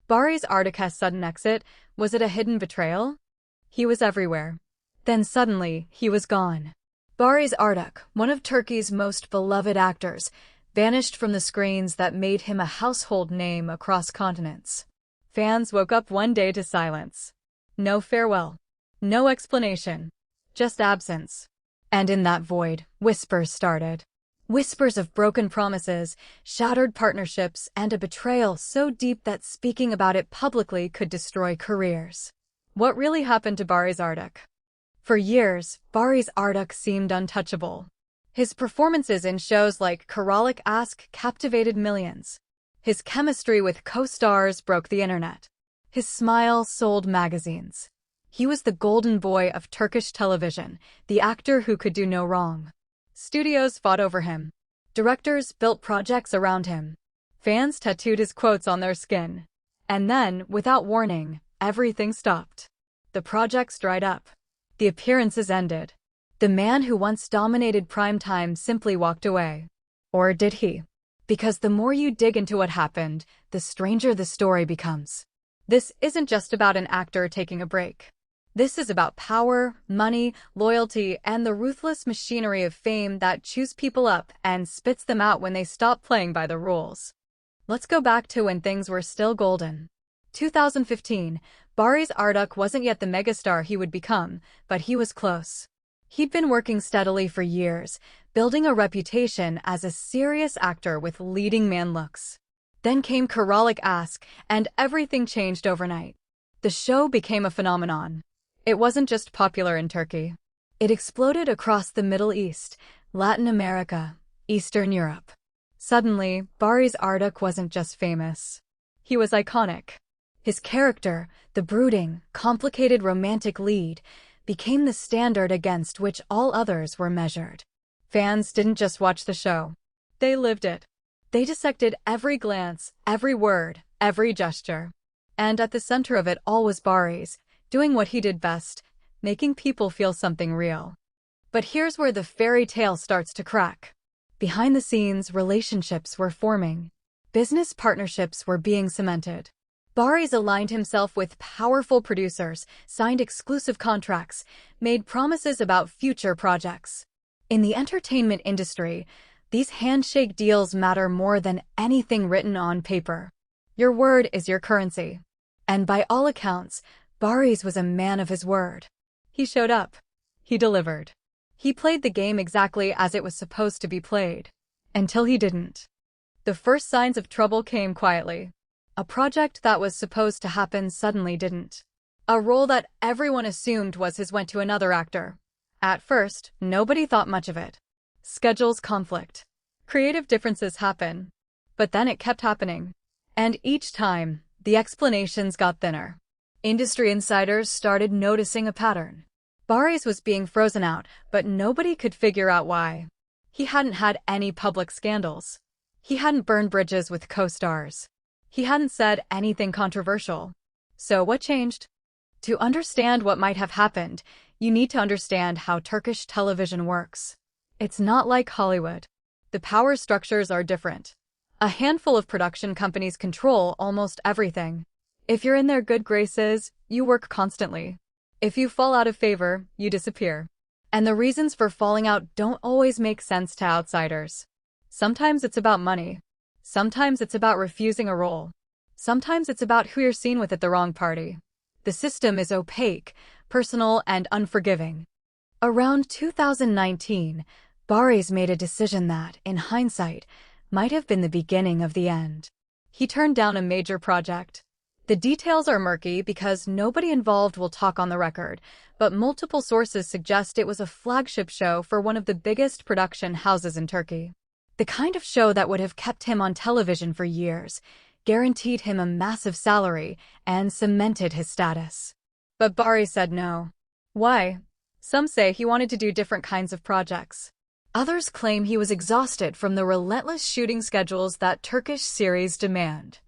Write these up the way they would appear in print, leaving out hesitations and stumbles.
Barış Arduç's sudden exit, was it a hidden betrayal? He was everywhere. Then suddenly, he was gone. Barış Arduç, one of Turkey's most beloved actors, vanished from the screens that made him a household name across continents. Fans woke up one day to silence. No farewell. No explanation. Just absence. And in that void, whispers started. Whispers of broken promises, shattered partnerships, and a betrayal so deep that speaking about it publicly could destroy careers. What really happened to Barış Arduç? For years, Barış Arduç seemed untouchable. His performances in shows like Circulating captivated millions. His chemistry with co-stars broke the internet. His smile sold magazines. He was the golden boy of Turkish television, the actor who could do no wrong. Studios fought over him. Directors built projects around him. Fans tattooed his quotes on their skin. And then, without warning, everything stopped. The projects dried up. The appearances ended. The man who once dominated primetime simply walked away. Or did he? Because the more you dig into what happened, the stranger the story becomes. This isn't just about an actor taking a break. This is about power, money, loyalty, and the ruthless machinery of fame that chews people up and spits them out when they stop playing by the rules. Let's go back to when things were still golden. 2015, Barış Arduç wasn't yet the megastar he would become, but he was close. He'd been working steadily for years, building a reputation as a serious actor with leading man looks. Then came Circulating, and everything changed overnight. The show became a phenomenon. It wasn't just popular in Turkey. It exploded across the Middle East, Latin America, Eastern Europe. Suddenly, Barış Arduç wasn't just famous. He was iconic. His character, the brooding, complicated romantic lead, became the standard against which all others were measured. Fans didn't just watch the show. They lived it. They dissected every glance, every word, every gesture. And at the center of it all was Barış, doing what he did best, making people feel something real. But here's where the fairy tale starts to crack. Behind the scenes, relationships were forming. Business partnerships were being cemented. Barış aligned himself with powerful producers, signed exclusive contracts, made promises about future projects. In the entertainment industry, these handshake deals matter more than anything written on paper. Your word is your currency. And by all accounts, Barış was a man of his word. He showed up. He delivered. He played the game exactly as it was supposed to be played. Until he didn't. The first signs of trouble came quietly. A project that was supposed to happen suddenly didn't. A role that everyone assumed was his went to another actor. At first, nobody thought much of it. Schedules conflict. Creative differences happen. But then it kept happening. And each time, the explanations got thinner. Industry insiders started noticing a pattern. Barış was being frozen out, but nobody could figure out why. He hadn't had any public scandals. He hadn't burned bridges with co-stars. He hadn't said anything controversial. So what changed? To understand what might have happened, you need to understand how Turkish television works. It's not like Hollywood. The power structures are different. A handful of production companies control almost everything. If you're in their good graces, you work constantly. If you fall out of favor, you disappear. And the reasons for falling out don't always make sense to outsiders. Sometimes it's about money. Sometimes it's about refusing a role. Sometimes it's about who you're seen with at the wrong party. The system is opaque, personal, and unforgiving. Around 2019, Barış made a decision that, in hindsight, might have been the beginning of the end. He turned down a major project. The details are murky because nobody involved will talk on the record, but multiple sources suggest it was a flagship show for one of the biggest production houses in Turkey. The kind of show that would have kept him on television for years, guaranteed him a massive salary, and cemented his status. But Barış said no. Why? Some say he wanted to do different kinds of projects. Others claim he was exhausted from the relentless shooting schedules that Turkish series demand.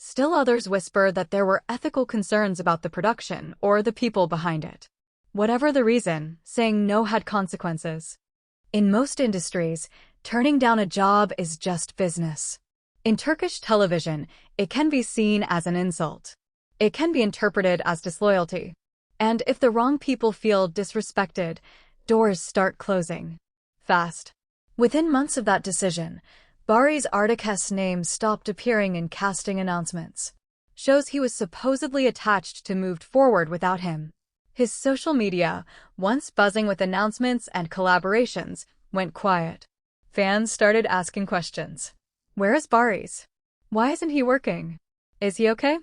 Still others whisper that there were ethical concerns about the production or the people behind it. Whatever the reason, saying no had consequences. In most industries, turning down a job is just business. In Turkish television, it can be seen as an insult. It can be interpreted as disloyalty. And if the wrong people feel disrespected, doors start closing. Fast. Within months of that decision, Barış Arduç's name stopped appearing in casting announcements. Shows he was supposedly attached to moved forward without him. His social media, once buzzing with announcements and collaborations, went quiet. Fans started asking questions. Where is Barış? Why isn't he working? Is he okay?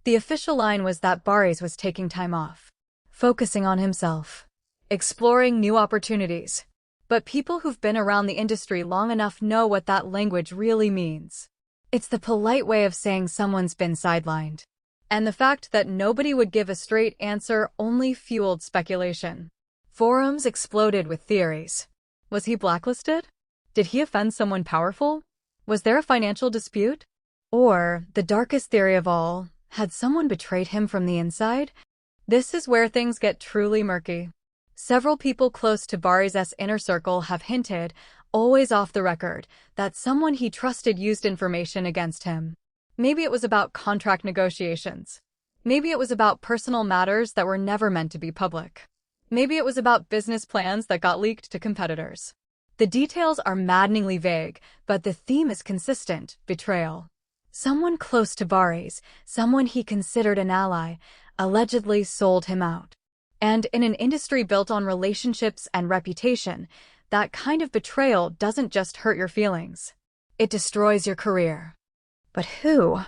The official line was that Barış was taking time off, focusing on himself, exploring new opportunities. But people who've been around the industry long enough know what that language really means. It's the polite way of saying someone's been sidelined. And the fact that nobody would give a straight answer only fueled speculation. Forums exploded with theories. Was he blacklisted? Did he offend someone powerful? Was there a financial dispute? Or, the darkest theory of all, had someone betrayed him from the inside? This is where things get truly murky. Several people close to Barış's inner circle have hinted, always off the record, that someone he trusted used information against him. Maybe it was about contract negotiations. Maybe it was about personal matters that were never meant to be public. Maybe it was about business plans that got leaked to competitors. The details are maddeningly vague, but the theme is consistent: betrayal. Someone close to Barış, someone he considered an ally, allegedly sold him out. And in an industry built on relationships and reputation, that kind of betrayal doesn't just hurt your feelings. It destroys your career. But who?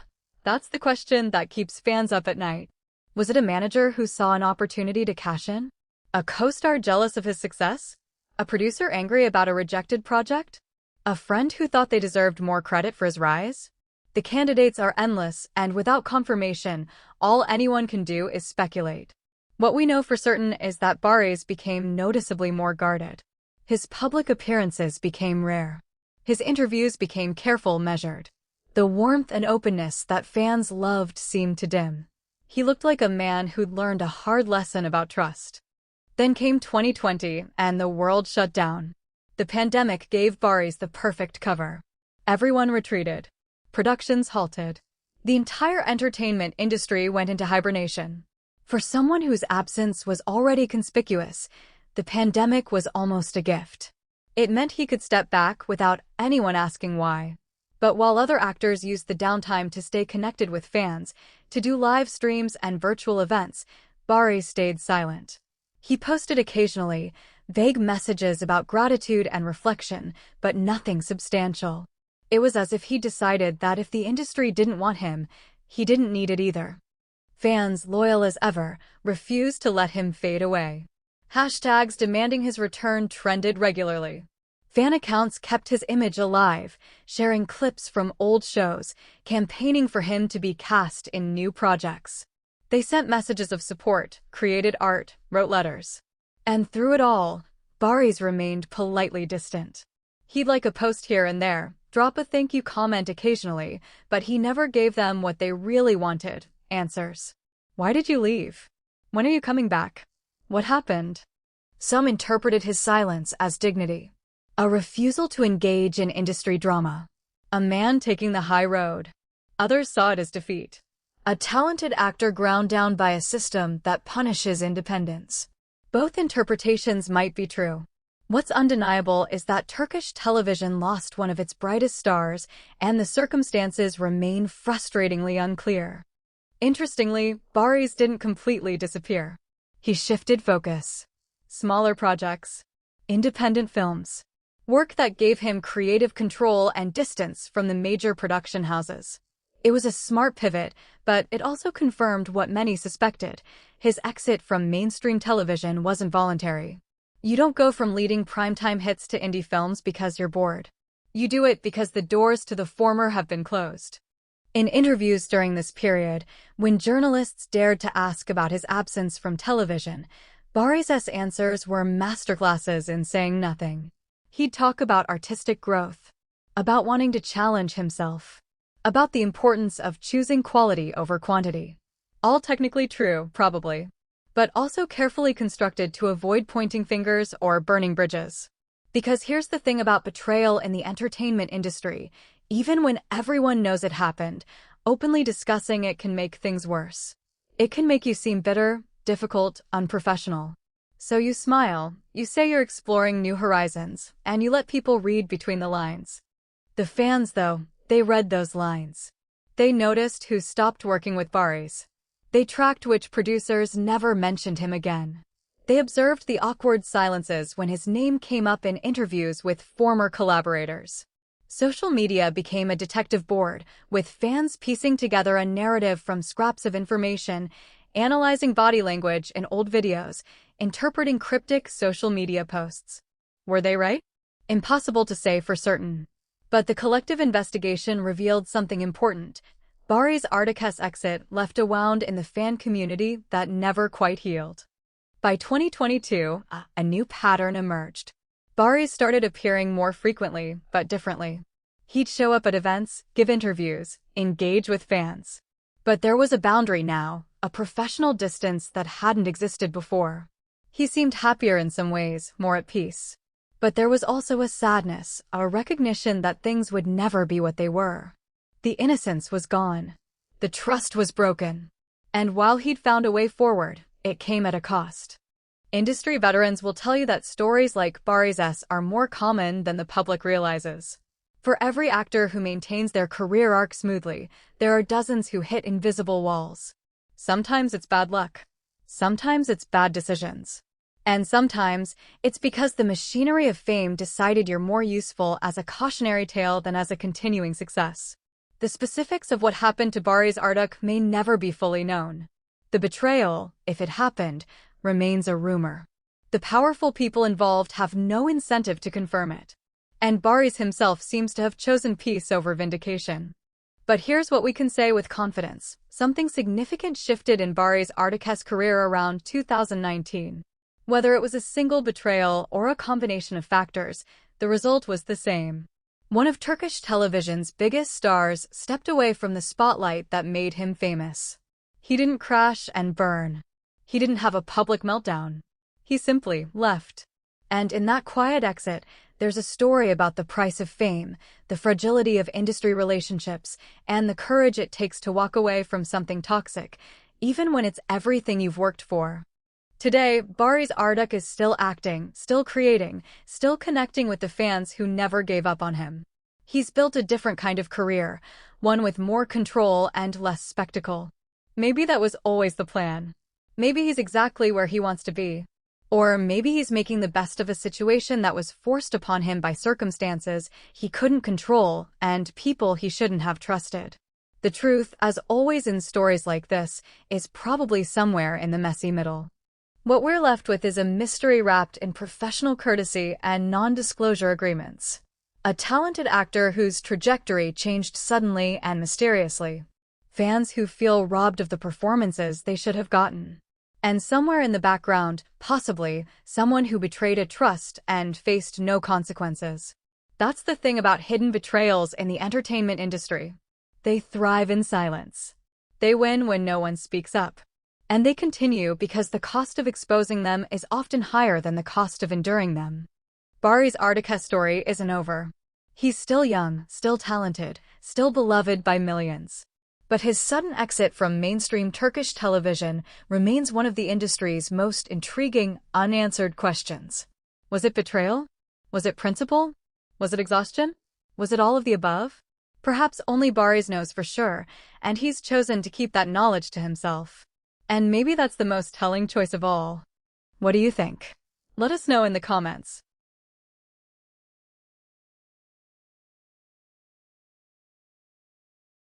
That's the question that keeps fans up at night. Was it a manager who saw an opportunity to cash in? A co-star jealous of his success? A producer angry about a rejected project? A friend who thought they deserved more credit for his rise? The candidates are endless, and without confirmation, all anyone can do is speculate. What we know for certain is that Barış became noticeably more guarded. His public appearances became rare. His interviews became careful, measured. The warmth and openness that fans loved seemed to dim. He looked like a man who'd learned a hard lesson about trust. Then came 2020, and the world shut down. The pandemic gave Barış the perfect cover. Everyone retreated. Productions halted. The entire entertainment industry went into hibernation. For someone whose absence was already conspicuous, the pandemic was almost a gift. It meant he could step back without anyone asking why. But while other actors used the downtime to stay connected with fans, to do live streams and virtual events, Barış stayed silent. He posted occasionally, vague messages about gratitude and reflection, but nothing substantial. It was as if he decided that if the industry didn't want him, he didn't need it either. Fans, loyal as ever, refused to let him fade away. Hashtags demanding his return trended regularly. Fan accounts kept his image alive, sharing clips from old shows, campaigning for him to be cast in new projects. They sent messages of support, created art, wrote letters. And through it all, Barış remained politely distant. He'd like a post here and there, drop a thank you comment occasionally, but he never gave them what they really wanted: answers. Why did you leave? When are you coming back? What happened? Some interpreted his silence as dignity. A refusal to engage in industry drama. A man taking the high road. Others saw it as defeat. A talented actor ground down by a system that punishes independence. Both interpretations might be true. What's undeniable is that Turkish television lost one of its brightest stars, and the circumstances remain frustratingly unclear. Interestingly, Barış didn't completely disappear. He shifted focus. Smaller projects. Independent films. Work that gave him creative control and distance from the major production houses. It was a smart pivot, but it also confirmed what many suspected: his exit from mainstream television wasn't voluntary. You don't go from leading primetime hits to indie films because you're bored. You do it because the doors to the former have been closed. In interviews during this period, when journalists dared to ask about his absence from television, Barış's answers were masterclasses in saying nothing. He'd talk about artistic growth, about wanting to challenge himself, about the importance of choosing quality over quantity. All technically true, probably, but also carefully constructed to avoid pointing fingers or burning bridges. Because here's the thing about betrayal in the entertainment industry: Even when everyone knows it happened, openly discussing it can make things worse. It can make you seem bitter, difficult, unprofessional. So you smile, you say you're exploring new horizons, and you let people read between the lines. The fans, though, they read those lines. They noticed who stopped working with Barış. They tracked which producers never mentioned him again. They observed the awkward silences when his name came up in interviews with former collaborators. Social media became a detective board, with fans piecing together a narrative from scraps of information, analyzing body language in old videos, interpreting cryptic social media posts. Were they right? Impossible to say for certain. But the collective investigation revealed something important. Barış Arduç's exit left a wound in the fan community that never quite healed. By 2022, a new pattern emerged. Barış started appearing more frequently, but differently. He'd show up at events, give interviews, engage with fans. But there was a boundary now, a professional distance that hadn't existed before. He seemed happier in some ways, more at peace. But there was also a sadness, a recognition that things would never be what they were. The innocence was gone. The trust was broken. And while he'd found a way forward, it came at a cost. Industry veterans will tell you that stories like Barış's are more common than the public realizes. For every actor who maintains their career arc smoothly, there are dozens who hit invisible walls. Sometimes it's bad luck. Sometimes it's bad decisions. And sometimes, it's because the machinery of fame decided you're more useful as a cautionary tale than as a continuing success. The specifics of what happened to Barış Arduç may never be fully known. The betrayal, if it happened, remains a rumor. The powerful people involved have no incentive to confirm it. And Barış himself seems to have chosen peace over vindication. But here's what we can say with confidence. Something significant shifted in Barış Arduç's career around 2019. Whether it was a single betrayal or a combination of factors, the result was the same. One of Turkish television's biggest stars stepped away from the spotlight that made him famous. He didn't crash and burn. He didn't have a public meltdown. He simply left. And in that quiet exit, there's a story about the price of fame, the fragility of industry relationships, and the courage it takes to walk away from something toxic, even when it's everything you've worked for. Today, Barış Arduç is still acting, still creating, still connecting with the fans who never gave up on him. He's built a different kind of career, one with more control and less spectacle. Maybe that was always the plan. Maybe he's exactly where he wants to be. Or maybe he's making the best of a situation that was forced upon him by circumstances he couldn't control and people he shouldn't have trusted. The truth, as always in stories like this, is probably somewhere in the messy middle. What we're left with is a mystery wrapped in professional courtesy and non-disclosure agreements. A talented actor whose trajectory changed suddenly and mysteriously. Fans who feel robbed of the performances they should have gotten. And somewhere in the background, possibly, someone who betrayed a trust and faced no consequences. That's the thing about hidden betrayals in the entertainment industry. They thrive in silence. They win when no one speaks up. And they continue because the cost of exposing them is often higher than the cost of enduring them. Barış Arduç's story isn't over. He's still young, still talented, still beloved by millions. But his sudden exit from mainstream Turkish television remains one of the industry's most intriguing, unanswered questions. Was it betrayal? Was it principle? Was it exhaustion? Was it all of the above? Perhaps only Barış knows for sure, and he's chosen to keep that knowledge to himself. And maybe that's the most telling choice of all. What do you think? Let us know in the comments.